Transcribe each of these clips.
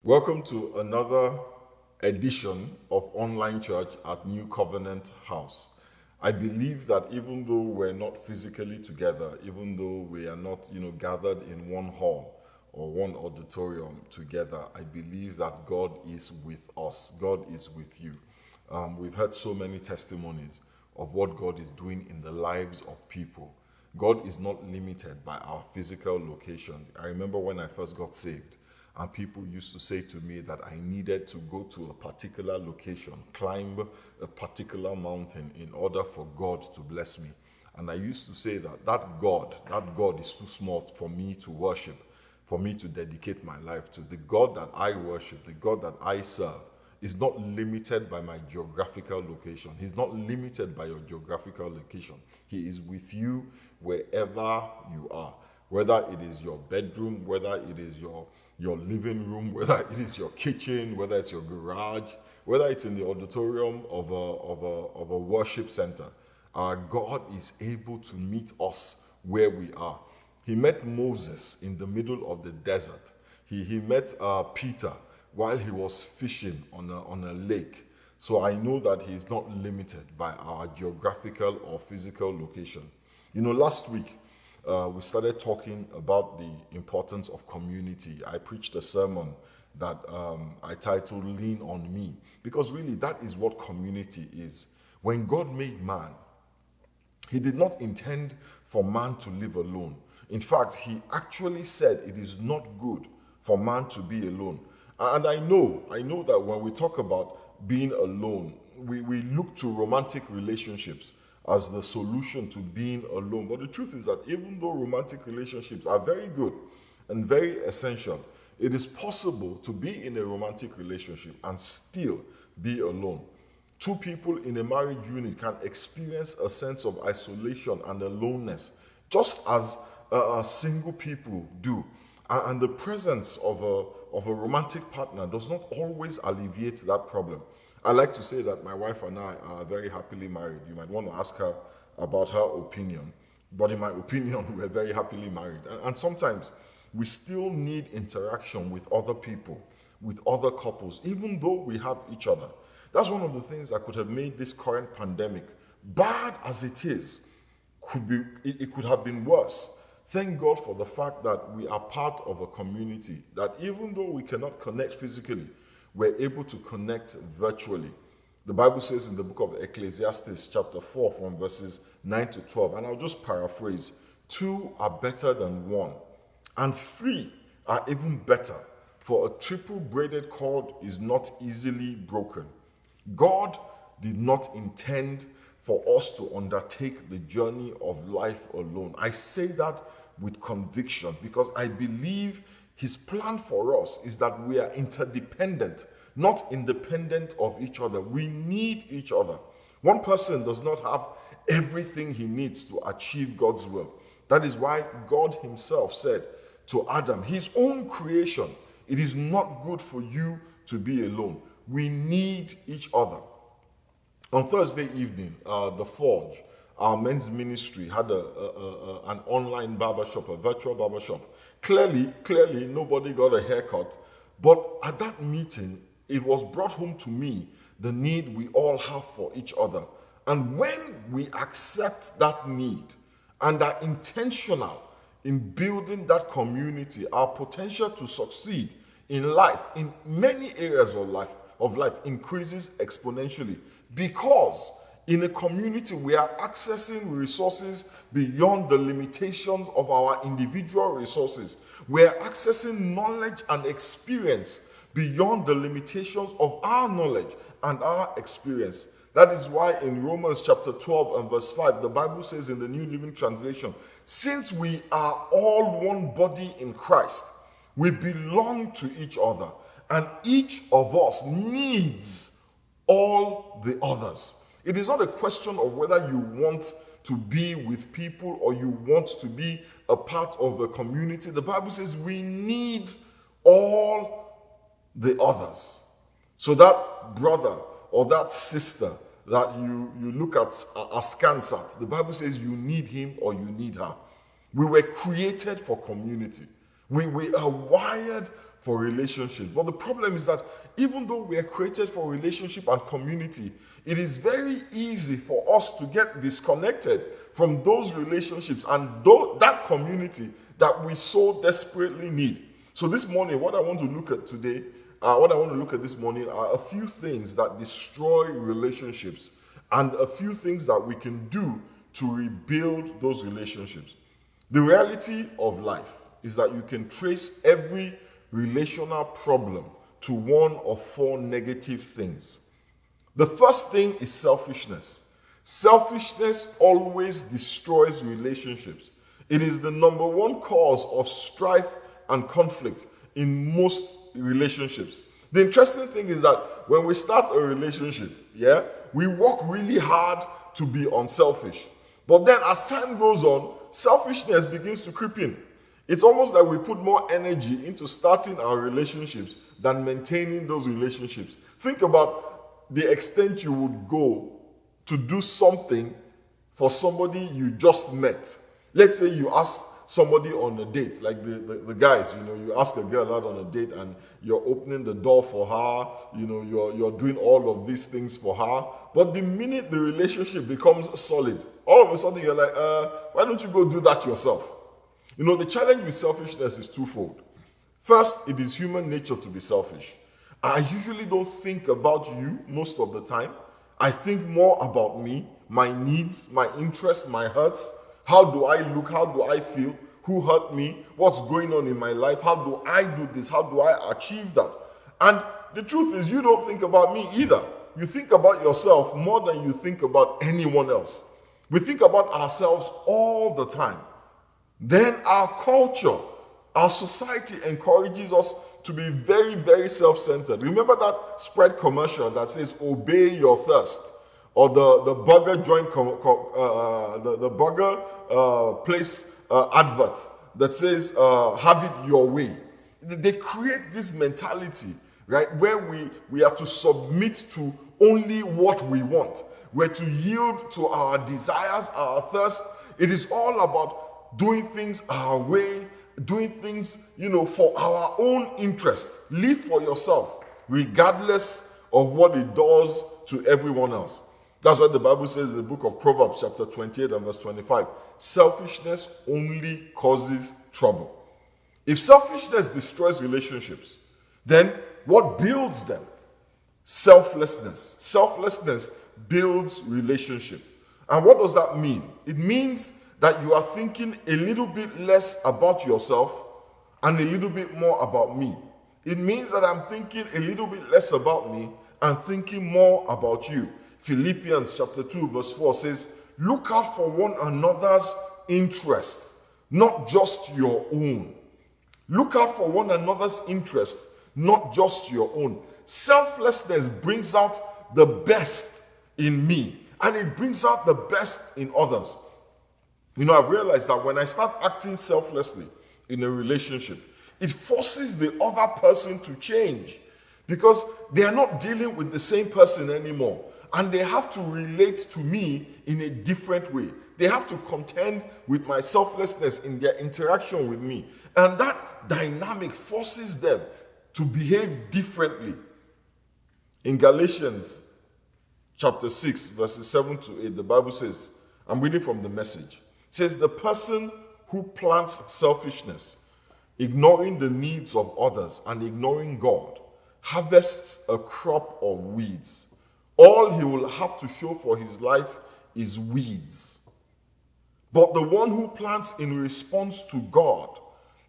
Welcome to another edition of Online Church at New Covenant House. I believe that even though we're not physically together, even though we are not, gathered in one hall or one auditorium together, I believe that God is with us. God is with you. We've heard so many testimonies of what God is doing in the lives of people. God is not limited by our physical location. I remember when I first got saved, and people used to say to me that I needed to go to a particular location, climb a particular mountain in order for God to bless me. And I used to say that God is too small for me to worship, for me to dedicate my life to. The God that I worship, the God that I serve, is not limited by my geographical location. He's not limited by your geographical location. He is with you wherever you are, whether it is your bedroom, whether it is your living room, whether it is your kitchen, whether it's your garage, whether it's in the auditorium of a worship center. Our God is able to meet us where we are. He met Moses in the middle of the desert. He met Peter while he was fishing on a lake. So I know that he is not limited by our geographical or physical location. Last week, we started talking about the importance of community. I preached a sermon that I titled Lean on Me, because really that is what community is. When God made man, he did not intend for man to live alone. In fact, he actually said it is not good for man to be alone. And I know that when we talk about being alone, we look to romantic relationships as the solution to being alone. But the truth is that even though romantic relationships are very good and very essential, it is possible to be in a romantic relationship and still be alone. Two people in a marriage unit can experience a sense of isolation and aloneness, just as single people do. And the presence of a romantic partner does not always alleviate that problem. I like to say that my wife and I are very happily married. You might want to ask her about her opinion. But in my opinion, we're very happily married. And sometimes we still need interaction with other people, with other couples, even though we have each other. That's one of the things that could have made this current pandemic, bad as it is, it could have been worse. Thank God for the fact that we are part of a community, that even though we cannot connect physically, we're able to connect virtually. The Bible says in the book of Ecclesiastes chapter 4 from verses 9 to 12, and I'll just paraphrase, 2 are better than 1, and 3 are even better, for a triple braided cord is not easily broken. God did not intend for us to undertake the journey of life alone. I say that with conviction because I believe his plan for us is that we are interdependent, not independent of each other. We need each other. One person does not have everything he needs to achieve God's will. That is why God himself said to Adam, his own creation, it is not good for you to be alone. We need each other. On Thursday evening, The Forge, our men's ministry, had an online barbershop, a virtual barbershop. Clearly, nobody got a haircut. But at that meeting, it was brought home to me the need we all have for each other. And when we accept that need and are intentional in building that community, our potential to succeed in life, in many areas of life increases exponentially, because in a community we are accessing resources beyond the limitations of our individual resources. We are accessing knowledge and experience beyond the limitations of our knowledge and our experience. That is why in Romans chapter 12 and verse 5, the Bible says in the New Living Translation, since we are all one body in Christ, we belong to each other, and each of us needs all the others. It is not a question of whether you want to be with people or you want to be a part of a community. The Bible says we need all the others. So that brother or that sister that you look at askance at, the Bible says you need him or you need her. We were created for community. We are wired for relationship. But the problem is that even though we are created for relationship and community, it is very easy for us to get disconnected from those relationships and that community that we so desperately need. So this morning, what I want to look at this morning are a few things that destroy relationships and a few things that we can do to rebuild those relationships. The reality of life is that you can trace every relational problem to one of four negative things. The first thing is selfishness. Selfishness always destroys relationships. It is the number one cause of strife and conflict in most relationships. The interesting thing is that when we start a relationship, we work really hard to be unselfish. But then as time goes on, selfishness begins to creep in. It's almost like we put more energy into starting our relationships than maintaining those relationships. Think about the extent you would go to do something for somebody you just met. Let's say you ask somebody on a date, like the guys, you ask a girl out on a date and you're opening the door for her, you're doing all of these things for her. But the minute the relationship becomes solid, all of a sudden you're like, why don't you go do that yourself? The challenge with selfishness is twofold. First, it is human nature to be selfish. I usually don't think about you most of the time. I think more about me, my needs, my interests, my hurts. How do I look? How do I feel? Who hurt me? What's going on in my life? How do I do this? How do I achieve that? And the truth is, you don't think about me either. You think about yourself more than you think about anyone else. We think about ourselves all the time. Then our culture, our society encourages us to be very, very self-centered. Remember that spread commercial that says, obey your thirst? Or the burger joint, the burger place advert that says, have it your way. They create this mentality, right, where we are to submit to only what we want. We're to yield to our desires, our thirst. It is all about doing things our way, doing things, for our own interest. Live for yourself, regardless of what it does to everyone else. That's what the Bible says in the book of Proverbs, chapter 28 and verse 25. Selfishness only causes trouble. If selfishness destroys relationships, then what builds them? Selflessness. Selflessness builds relationship. And what does that mean? It means that you are thinking a little bit less about yourself and a little bit more about me. It means that I'm thinking a little bit less about me and thinking more about you. Philippians chapter 2 verse 4 says, look out for one another's interest, not just your own. Look out for one another's interest, not just your own. Selflessness brings out the best in me, and it brings out the best in others. I've realized that when I start acting selflessly in a relationship, it forces the other person to change because they are not dealing with the same person anymore. And they have to relate to me in a different way. They have to contend with my selflessness in their interaction with me. And that dynamic forces them to behave differently. In Galatians chapter 6, verses 7 to 8, the Bible says, I'm reading from the Message. It says, the person who plants selfishness, ignoring the needs of others and ignoring God, harvests a crop of weeds. All he will have to show for his life is weeds. But the one who plants in response to God,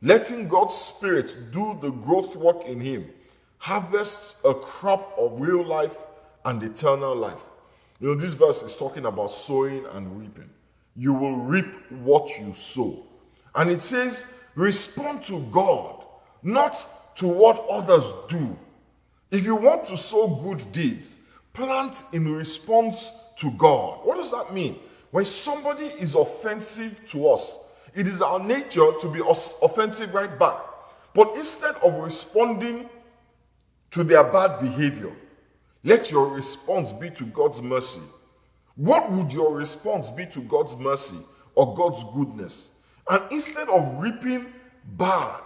letting God's Spirit do the growth work in him, harvests a crop of real life and eternal life. This verse is talking about sowing and reaping. You will reap what you sow. And it says, respond to God, not to what others do. If you want to sow good deeds, plant in response to God. What does that mean? When somebody is offensive to us, it is our nature to be offensive right back. But instead of responding to their bad behavior, let your response be to God's mercy. What would your response be to God's mercy or God's goodness? And instead of reaping bad,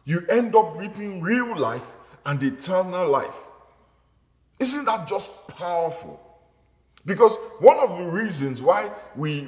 you end up reaping real life and eternal life. Isn't that just powerful? Because one of the reasons why we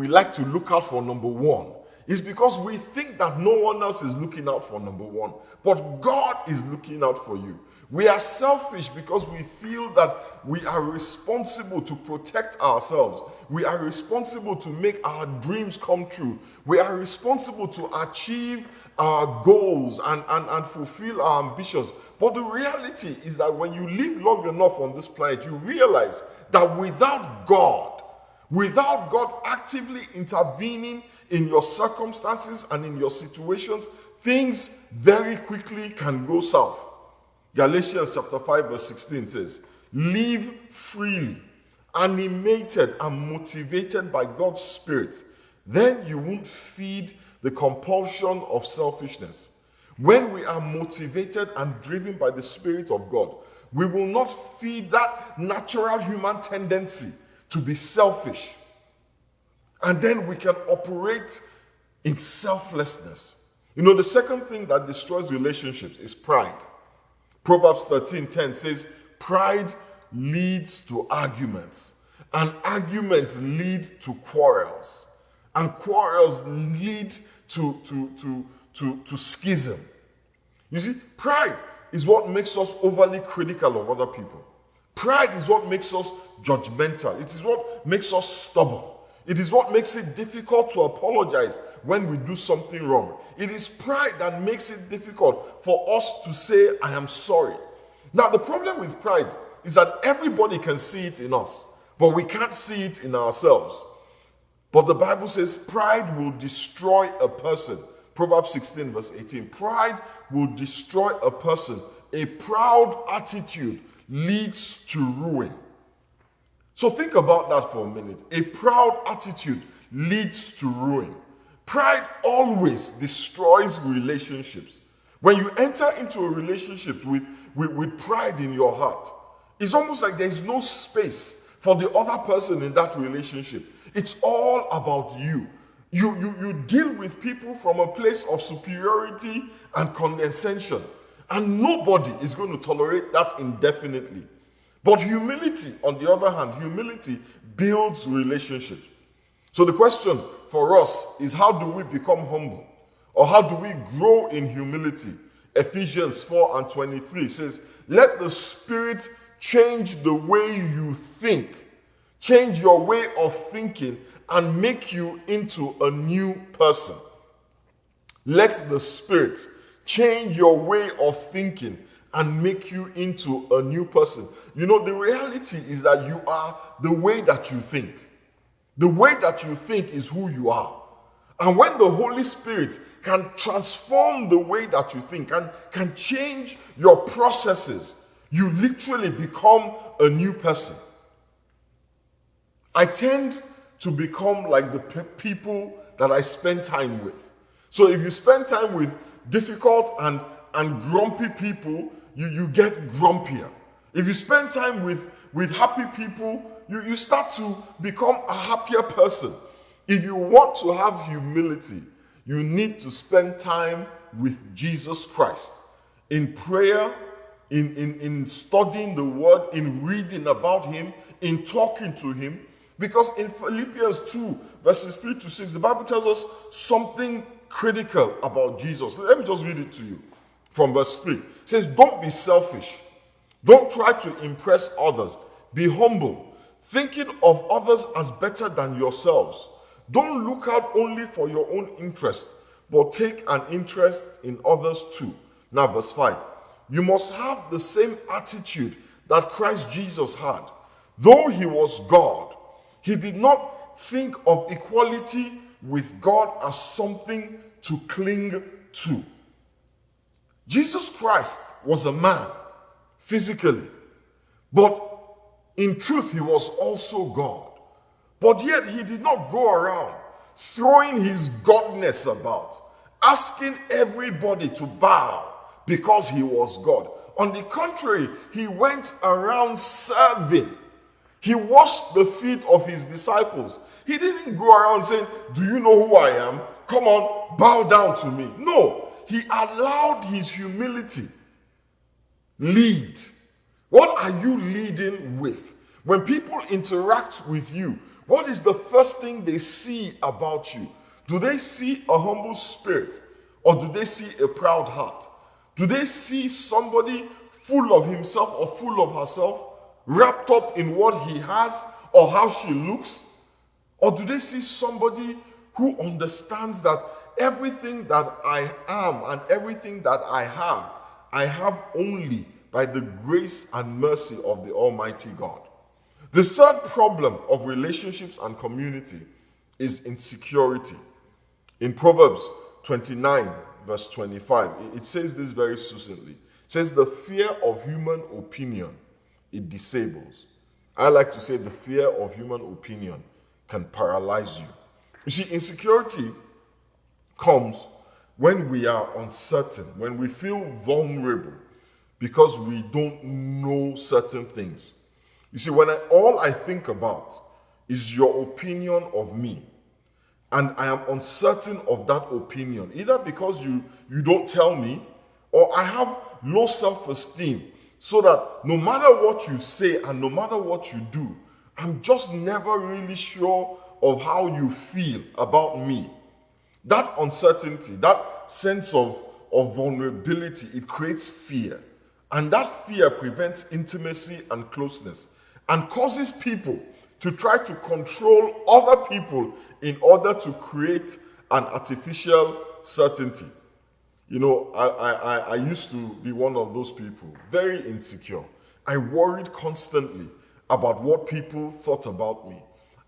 like to look out for number one is because we think that no one else is looking out for number one, but God is looking out for you. We are selfish because we feel that we are responsible to protect ourselves. We are responsible to make our dreams come true. We are responsible to achieve our goals and fulfill our ambitions. But the reality is that when you live long enough on this planet, you realize that without God actively intervening in your circumstances and in your situations, things very quickly can go south. Galatians chapter 5 verse 16 says, live freely, animated and motivated by God's Spirit. Then you won't feed the compulsion of selfishness. When we are motivated and driven by the Spirit of God, we will not feed that natural human tendency to be selfish. And then we can operate in selflessness. You know, the second thing that destroys relationships is pride. Proverbs 13:10 says, pride leads to arguments, and arguments lead to quarrels, and quarrels lead to schism. You see, pride is what makes us overly critical of other people. Pride is what makes us judgmental. It is what makes us stubborn. It is what makes it difficult to apologize when we do something wrong. It is pride that makes it difficult for us to say, I am sorry. Now, the problem with pride is that everybody can see it in us, but we can't see it in ourselves. But the Bible says pride will destroy a person. Proverbs 16 verse 18. Pride will destroy a person. A proud attitude leads to ruin. So think about that for a minute. A proud attitude leads to ruin. Pride always destroys relationships. When you enter into a relationship with pride in your heart, it's almost like there's no space for the other person in that relationship. It's all about you. You deal with people from a place of superiority and condescension, and nobody is going to tolerate that indefinitely. But humility, on the other hand, humility builds relationships. So the question for us is, how do we become humble? Or how do we grow in humility? Ephesians 4:23 says, let the Spirit change the way you think. Change your way of thinking and make you into a new person. Let the Spirit change your way of thinking and make you into a new person. You know, the reality is that you are the way that you think. The way that you think is who you are. And when the Holy Spirit can transform the way that you think and can change your processes, you literally become a new person. I tend to become like the people that I spend time with. So if you spend time with difficult and grumpy people, you get grumpier. If you spend time with happy people, you start to become a happier person. If you want to have humility, you need to spend time with Jesus Christ in prayer, in studying the word, in reading about him, in talking to him. Because in Philippians 2, verses 3 to 6, the Bible tells us something critical about Jesus. Let me just read it to you from verse 3. It says, don't be selfish. Don't try to impress others. Be humble, thinking of others as better than yourselves. Don't look out only for your own interest, but take an interest in others too. Now, verse 5. You must have the same attitude that Christ Jesus had. Though he was God, he did not think of equality with God as something to cling to. Jesus Christ was a man, physically, but in truth, he was also God. But yet, he did not go around throwing his godness about, asking everybody to bow because he was God. On the contrary, he went around serving. He washed the feet of his disciples. He didn't go around saying, do you know who I am? Come on, bow down to me. No, he allowed his humility lead. What are you leading with? When people interact with you, what is the first thing they see about you? Do they see a humble spirit, or do they see a proud heart? Do they see somebody full of himself or full of herself, wrapped up in what he has or how she looks? Or do they see somebody who understands that everything that I am and everything that I have only by the grace and mercy of the Almighty God? The third problem of relationships and community is insecurity. In Proverbs 29, verse 25, it says this very succinctly. It says, the fear of human opinion, it disables. I like to say the fear of human opinion can paralyze you. You see, insecurity comes when we are uncertain, when we feel vulnerable because we don't know certain things. You see, when all I think about is your opinion of me, and I am uncertain of that opinion, either because you don't tell me, or I have low self-esteem, so that no matter what you say and no matter what you do, I'm just never really sure of how you feel about me. That uncertainty, that sense of vulnerability, it creates fear. And that fear prevents intimacy and closeness and causes people to try to control other people in order to create an artificial certainty. You know, I used to be one of those people, very insecure. I worried constantly about what people thought about me.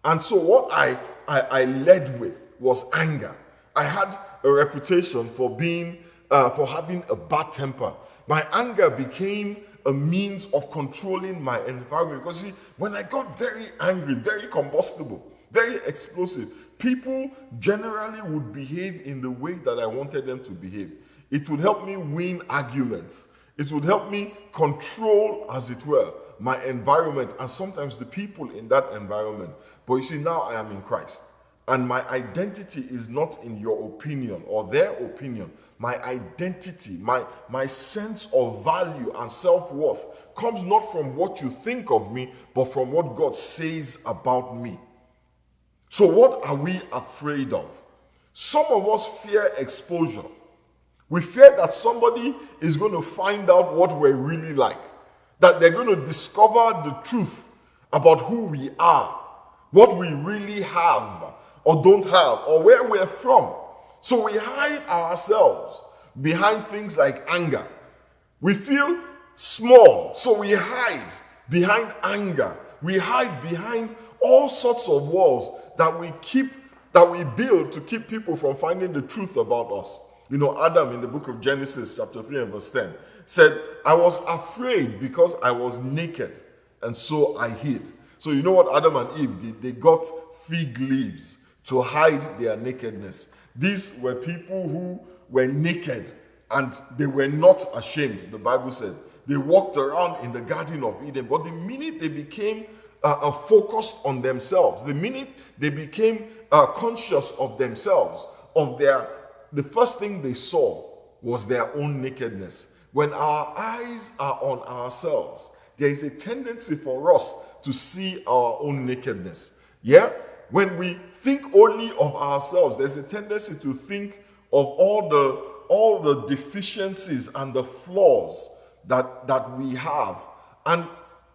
And so what I led with was anger. I had a reputation for having a bad temper. My anger became a means of controlling my environment. Because see, when I got very angry, very combustible, very explosive, people generally would behave in the way that I wanted them to behave. It would help me win arguments. It would help me control, as it were, my environment and sometimes the people in that environment. But you see, now I am in Christ. And my identity is not in your opinion or their opinion. My identity, my sense of value and self-worth comes not from what you think of me, but from what God says about me. So what are we afraid of? Some of us fear exposure. We fear that somebody is going to find out what we're really like, that they're going to discover the truth about who we are, what we really have or don't have, or where we're from. So we hide ourselves behind things like anger. We feel small, so we hide behind anger. We hide behind all sorts of walls that we build to keep people from finding the truth about us. You know, Adam in the book of Genesis, chapter 3 and verse 10, said, I was afraid because I was naked, and so I hid. So you know what Adam and Eve did? They got fig leaves to hide their nakedness. These were people who were naked, and they were not ashamed, the Bible said. They walked around in the Garden of Eden, but the minute they became focused on themselves, the minute they became conscious of themselves, the first thing they saw was their own nakedness. When our eyes are on ourselves, there is a tendency for us to see our own nakedness. Yeah? When we think only of ourselves, there's a tendency to think of all the deficiencies and the flaws that we have. And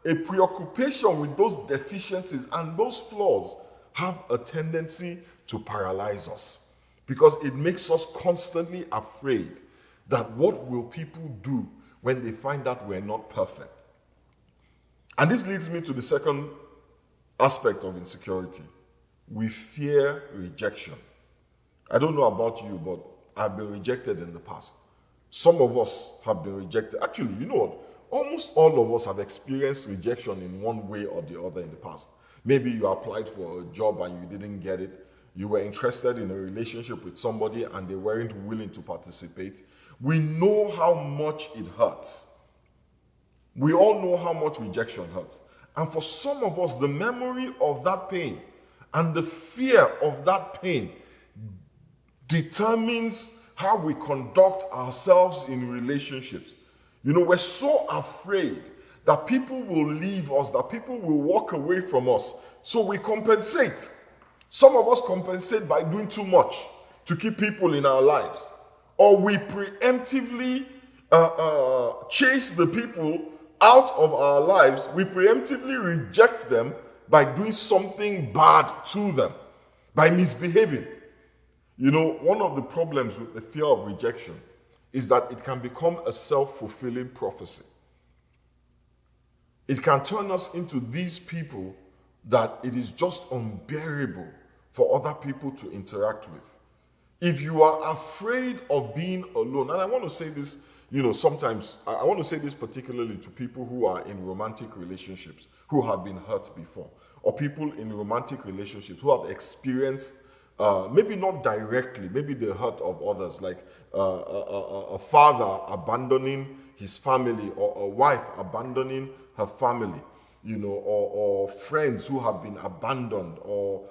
a preoccupation with those deficiencies and those flaws have a tendency to paralyze us, because it makes us constantly afraid that what will people do when they find out we're not perfect. And this leads me to the second aspect of insecurity. We fear rejection. I don't know about you, but I've been rejected in the past. Some of us have been rejected. Actually, you know what? Almost all of us have experienced rejection in one way or the other in the past. Maybe you applied for a job and you didn't get it. You were interested in a relationship with somebody and they weren't willing to participate. We know how much it hurts. We all know how much rejection hurts. And for some of us, the memory of that pain and the fear of that pain determines how we conduct ourselves in relationships. We're so afraid that people will leave us, that people will walk away from us. So we compensate. Some of us compensate by doing too much to keep people in our lives. Or we preemptively chase the people out of our lives. We preemptively reject them by doing something bad to them, by misbehaving. One of the problems with the fear of rejection is that it can become a self-fulfilling prophecy. It can turn us into these people that it is just unbearable for other people to interact with. If you are afraid of being alone, and I want to say this, sometimes, I want to say this particularly to people who are in romantic relationships, who have been hurt before, or people in romantic relationships who have experienced, maybe not directly, maybe the hurt of others, like a father abandoning his family, or a wife abandoning her family, or friends who have been abandoned, or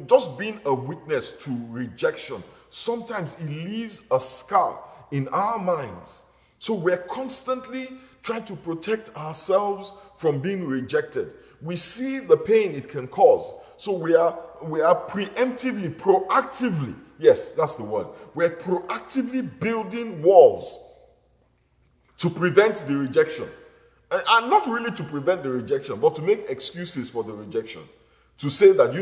just being a witness to rejection. Sometimes it leaves a scar in our minds. So we're constantly trying to protect ourselves from being rejected. We see the pain it can cause. So we are proactively, yes, that's the word. We're proactively building walls to prevent the rejection. And not really to prevent the rejection, but to make excuses for the rejection. To say that,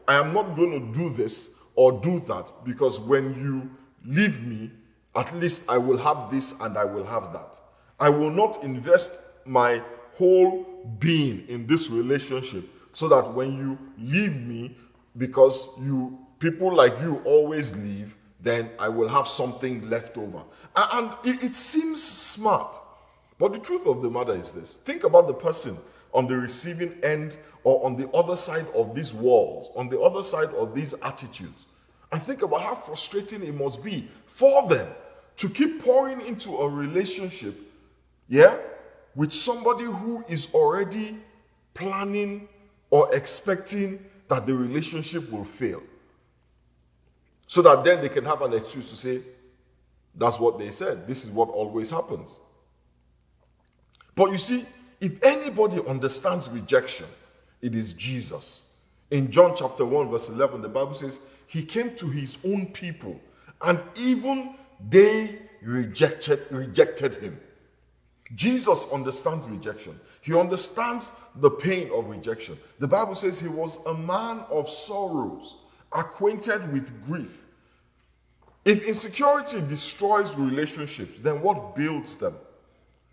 I am not going to do this or do that, because when you leave me, at least I will have this and I will have that. I will not invest my whole being in this relationship so that when you leave me, because people like you always leave, then I will have something left over. And it seems smart. But the truth of the matter is this. Think about the person on the receiving end, or on the other side of these walls, on the other side of these attitudes. And think about how frustrating it must be for them to keep pouring into a relationship, with somebody who is already planning or expecting that the relationship will fail. So that then they can have an excuse to say, that's what they said. This is what always happens. But you see, if anybody understands rejection, it is Jesus. In John chapter 1 verse 11, the Bible says, he came to his own people, and even they rejected him. Jesus understands rejection. He understands the pain of rejection. The Bible says he was a man of sorrows, acquainted with grief. If insecurity destroys relationships, then what builds them?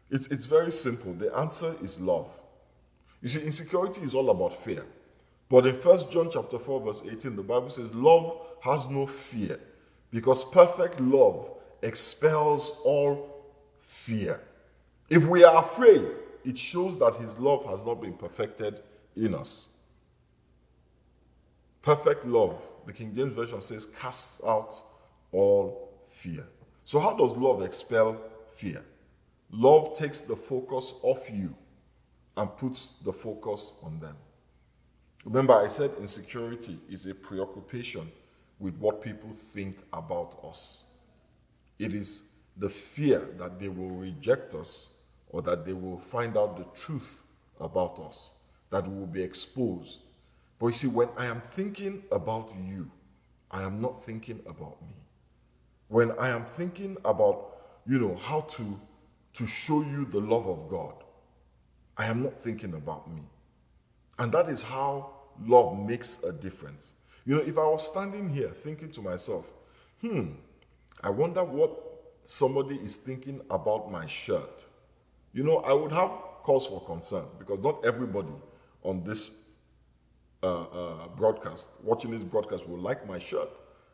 It's very simple. The answer is love. You see, insecurity is all about fear. But in 1 John chapter 4 verse 18, the Bible says, love has no fear, because perfect love expels all fear. If we are afraid, it shows that his love has not been perfected in us. Perfect love, the King James Version says, casts out all fear. So how does love expel fear? Love takes the focus off you and puts the focus on them. Remember, I said insecurity is a preoccupation with what people think about us. It is the fear that they will reject us, or that they will find out the truth about us, that we will be exposed. But you see, when I am thinking about you, I am not thinking about me. When I am thinking about, how to show you the love of God, I am not thinking about me. And that is how love makes a difference. If I was standing here thinking to myself, I wonder what somebody is thinking about my shirt, I would have cause for concern, because not everybody on this broadcast, watching this broadcast, will like my shirt.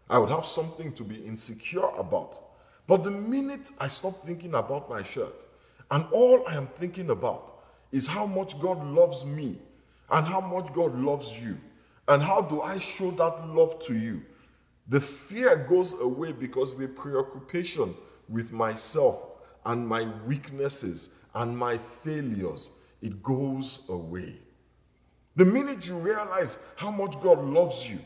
I would have something to be insecure about. But the minute I stop thinking about my shirt, and all I am thinking about is how much God loves me, and how much God loves you, and how do I show that love to you, the fear goes away, because the preoccupation with myself and my weaknesses and my failures, it goes away. The minute you realize how much God loves you,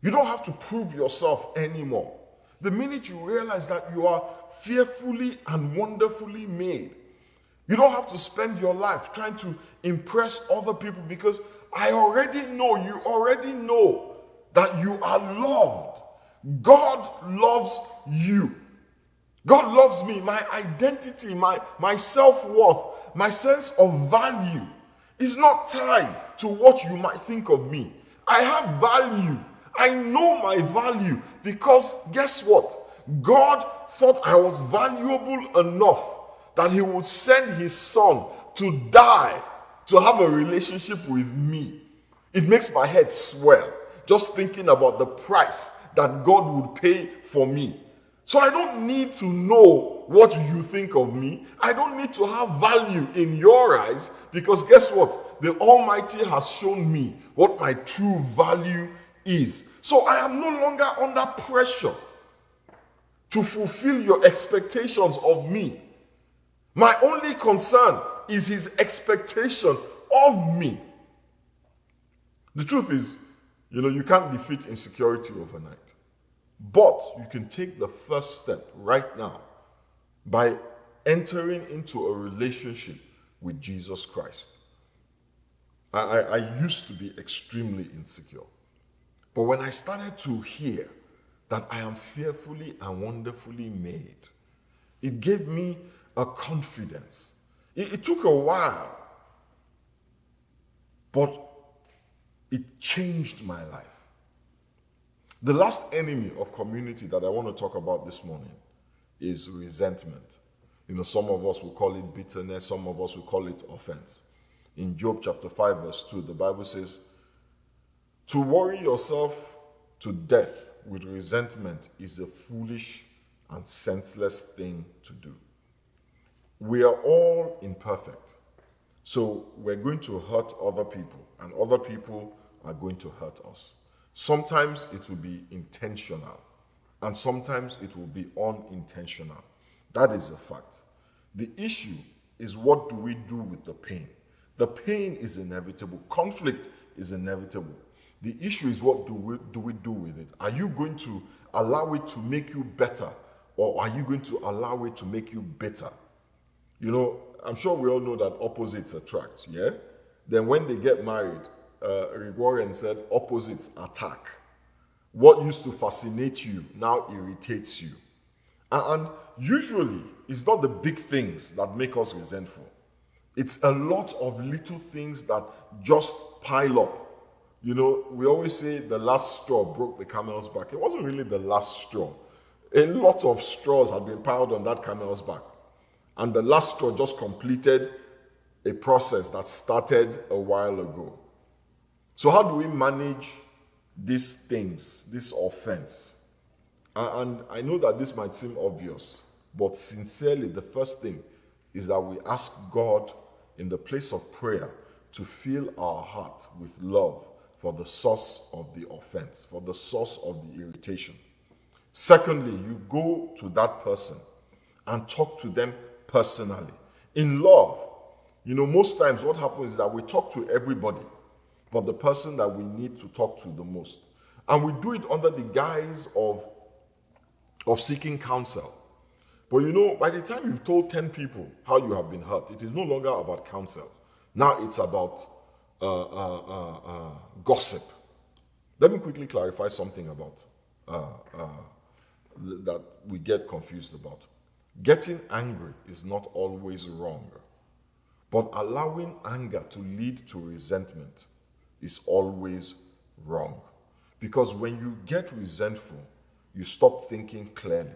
you don't have to prove yourself anymore. The minute you realize that you are fearfully and wonderfully made, you don't have to spend your life trying to impress other people, because you already know that you are loved. God loves you. God loves me. My identity, my self-worth, my sense of value is not tied to what you might think of me. I have value. I know my value, because guess what? God thought I was valuable enough that he would send his son to die to have a relationship with me. It makes my head swell just thinking about the price that God would pay for me. So I don't need to know what you think of me. I don't need to have value in your eyes, because guess what? The Almighty has shown me what my true value is. So I am no longer under pressure to fulfill your expectations of me. My only concern is his expectation of me. The truth is, you can't defeat insecurity overnight. But you can take the first step right now by entering into a relationship with Jesus Christ. I used to be extremely insecure. But when I started to hear that I am fearfully and wonderfully made, it gave me a confidence. It took a while, but it changed my life. The last enemy of community that I want to talk about this morning is resentment. Some of us will call it bitterness, some of us will call it offense. In Job chapter 5 verse 2, the Bible says, "To worry yourself to death with resentment is a foolish and senseless thing to do." We are all imperfect. So we're going to hurt other people, and other people are going to hurt us. Sometimes it will be intentional, and sometimes it will be unintentional. That is a fact. The issue is, what do we do with the pain? The pain is inevitable. Conflict is inevitable. The issue is, what do we do with it? Are you going to allow it to make you better, or are you going to allow it to make you bitter? I'm sure we all know that opposites attract, yeah? Then when they get married, Rick Warren said, opposites attack. What used to fascinate you now irritates you. And usually, it's not the big things that make us resentful. It's a lot of little things that just pile up. We always say the last straw broke the camel's back. It wasn't really the last straw. A lot of straws had been piled on that camel's back. And the last straw just completed a process that started a while ago. So how do we manage these things, this offense? And I know that this might seem obvious, but sincerely, the first thing is that we ask God in the place of prayer to fill our heart with love for the source of the offense, for the source of the irritation. Secondly, you go to that person and talk to them personally, in love. Most times what happens is that we talk to everybody, but the person that we need to talk to the most. And we do it under the guise of seeking counsel. But by the time you've told 10 people how you have been hurt, it is no longer about counsel. Now it's about gossip. Let me quickly clarify something about that we get confused about. Getting angry is not always wrong, but allowing anger to lead to resentment is always wrong. Because when you get resentful, you stop thinking clearly.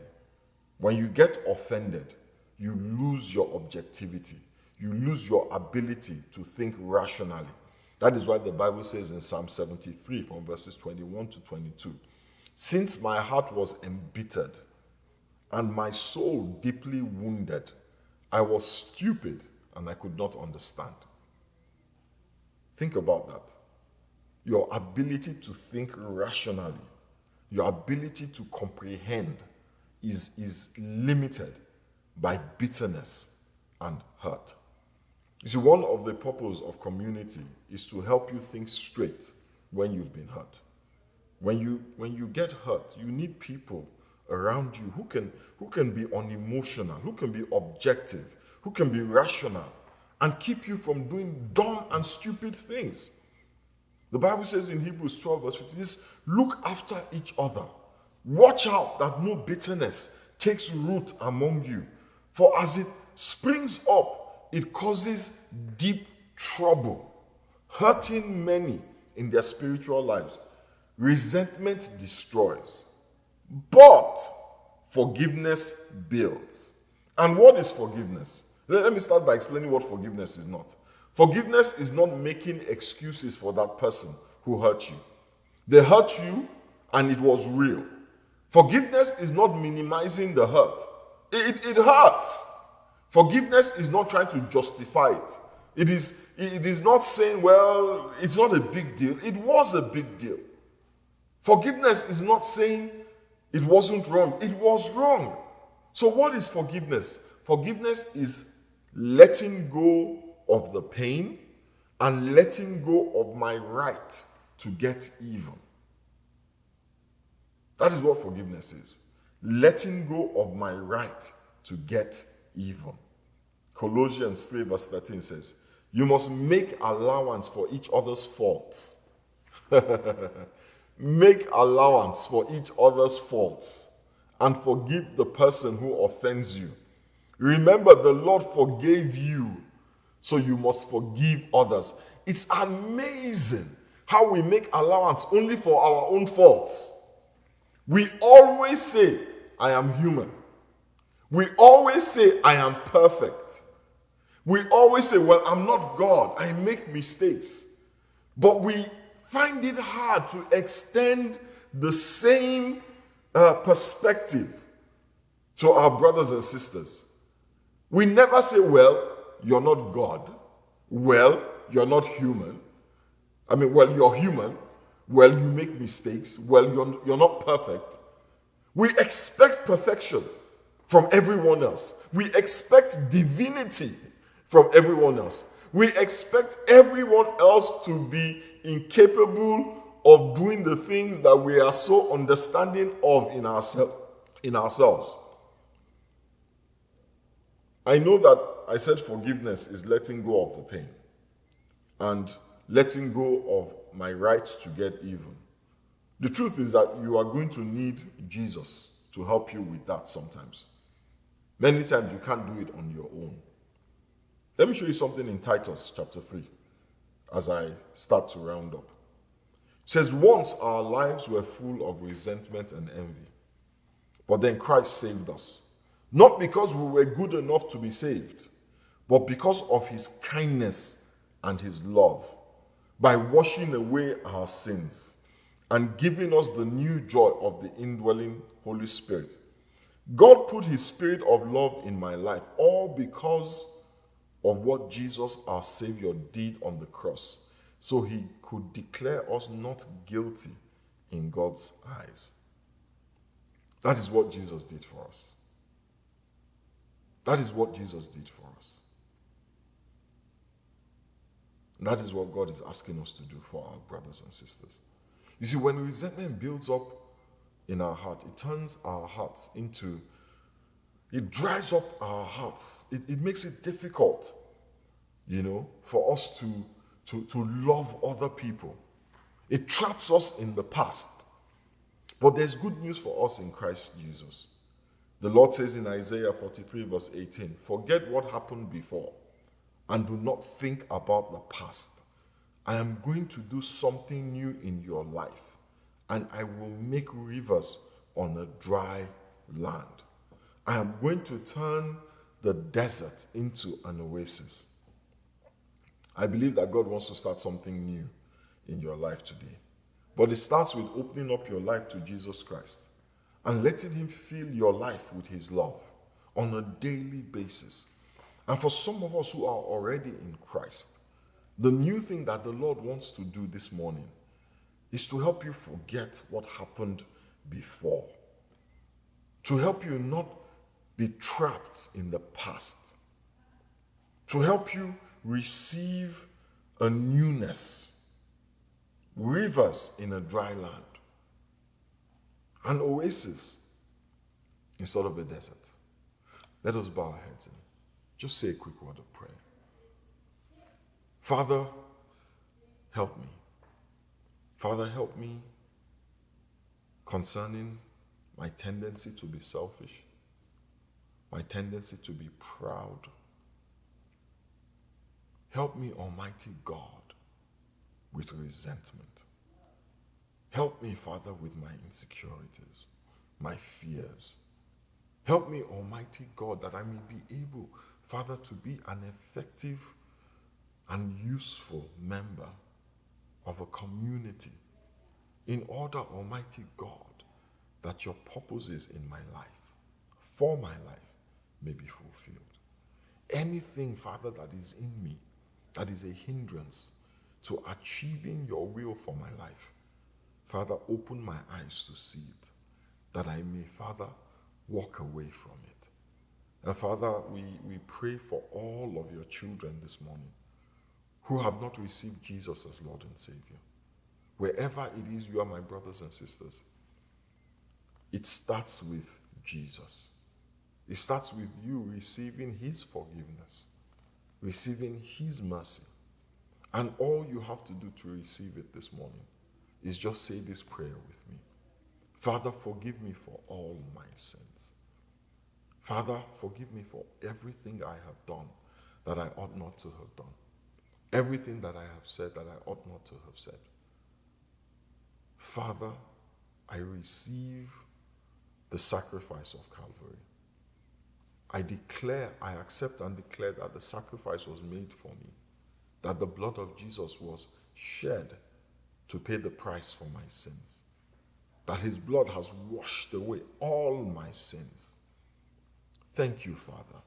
When you get offended, you lose your objectivity. You lose your ability to think rationally. That is why the Bible says in Psalm 73 from verses 21 to 22, "Since my heart was embittered and my soul deeply wounded, I was stupid and I could not understand." Think about that. Your ability to think rationally, your ability to comprehend is limited by bitterness and hurt. You see, one of the purposes of community is to help you think straight when you've been hurt. When you get hurt, you need people around you who can be unemotional, who can be objective, who can be rational, and keep you from doing dumb and stupid things. The Bible says in Hebrews 12 verse 15, look after each other. Watch out that no bitterness takes root among you. For as it springs up, it causes deep trouble, hurting many in their spiritual lives. Resentment destroys, but forgiveness builds. And what is forgiveness? Let me start by explaining what forgiveness is not. Forgiveness is not making excuses for that person who hurt you. They hurt you and it was real. Forgiveness is not minimizing the hurt. It hurt. Forgiveness is not trying to justify it. It is not saying, well, it's not a big deal. It was a big deal. Forgiveness is not saying it wasn't wrong. It was wrong. So what is forgiveness? Forgiveness is letting go of the pain and letting go of my right to get even. That is what forgiveness is. Letting go of my right to get even. Colossians 3 verse 13 says, you must make allowance for each other's faults. Make allowance for each other's faults and forgive the person who offends you. Remember, the Lord forgave you, so you must forgive others. It's amazing how we make allowance only for our own faults. We always say, I am human. We always say, I am perfect. We always say, well, I'm not God. I make mistakes. But we find it hard to extend the same perspective to our brothers and sisters. We never say, well, you're not God. Well, you're not human. Well, you're human. Well, you make mistakes. Well, you're not perfect. We expect perfection from everyone else. We expect divinity from everyone else. We expect everyone else to be incapable of doing the things that we are so understanding of in ourselves. I know that I said forgiveness is letting go of the pain and letting go of my right to get even. The truth is that you are going to need Jesus to help you with that sometimes. Many times you can't do it on your own. Let me show you something in Titus chapter 3 as I start to round up. It says, once our lives were full of resentment and envy, but then Christ saved us. Not because we were good enough to be saved, but because of his kindness and his love, by washing away our sins and giving us the new joy of the indwelling Holy Spirit. God put his spirit of love in my life, all because of what Jesus, our Savior, did on the cross, so he could declare us not guilty in God's eyes. That is what Jesus did for us. That is what Jesus did for us. And that is what God is asking us to do for our brothers and sisters. You see, when resentment builds up in our heart, it turns our hearts into, it dries up our hearts. It makes it difficult, for us to love other people. It traps us in the past. But there's good news for us in Christ Jesus. The Lord says in Isaiah 43 verse 18, forget what happened before and do not think about the past. I am going to do something new in your life, and I will make rivers on a dry land. I am going to turn the desert into an oasis. I believe that God wants to start something new in your life today. But it starts with opening up your life to Jesus Christ and letting him fill your life with his love on a daily basis. And for some of us who are already in Christ, the new thing that the Lord wants to do this morning is to help you forget what happened before, to help you not be trapped in the past, to help you receive a newness, rivers in a dry land, an oasis, instead of a desert. Let us bow our heads and just say a quick word of prayer. Father, help me. Father, help me concerning my tendency to be selfish, my tendency to be proud. Help me, Almighty God, with resentment. Help me, Father, with my insecurities, my fears. Help me, Almighty God, that I may be able, Father, to be an effective and useful member of a community in order, Almighty God, that your purposes in my life, for my life, may be fulfilled. Anything, Father, that is in me, that is a hindrance to achieving your will for my life, Father, open my eyes to see it, that I may, Father, walk away from it. And Father, we pray for all of your children this morning who have not received Jesus as Lord and Savior. Wherever it is you are, my brothers and sisters, it starts with Jesus. It starts with you receiving his forgiveness, receiving his mercy. And all you have to do to receive it this morning is just say this prayer with me. Father, forgive me for all my sins. Father, forgive me for everything I have done that I ought not to have done. Everything that I have said that I ought not to have said. Father, I receive the sacrifice of Calvary. I accept and declare that the sacrifice was made for me, that the blood of Jesus was shed to pay the price for my sins, that his blood has washed away all my sins. Thank you, Father.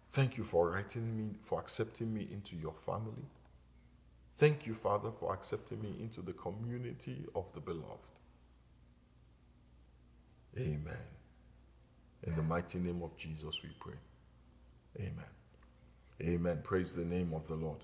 Thank you for accepting me into your family. Thank you, Father, for accepting me into the community of the beloved. Amen. In the mighty name of Jesus we pray. Amen. Amen. Praise the name of the Lord.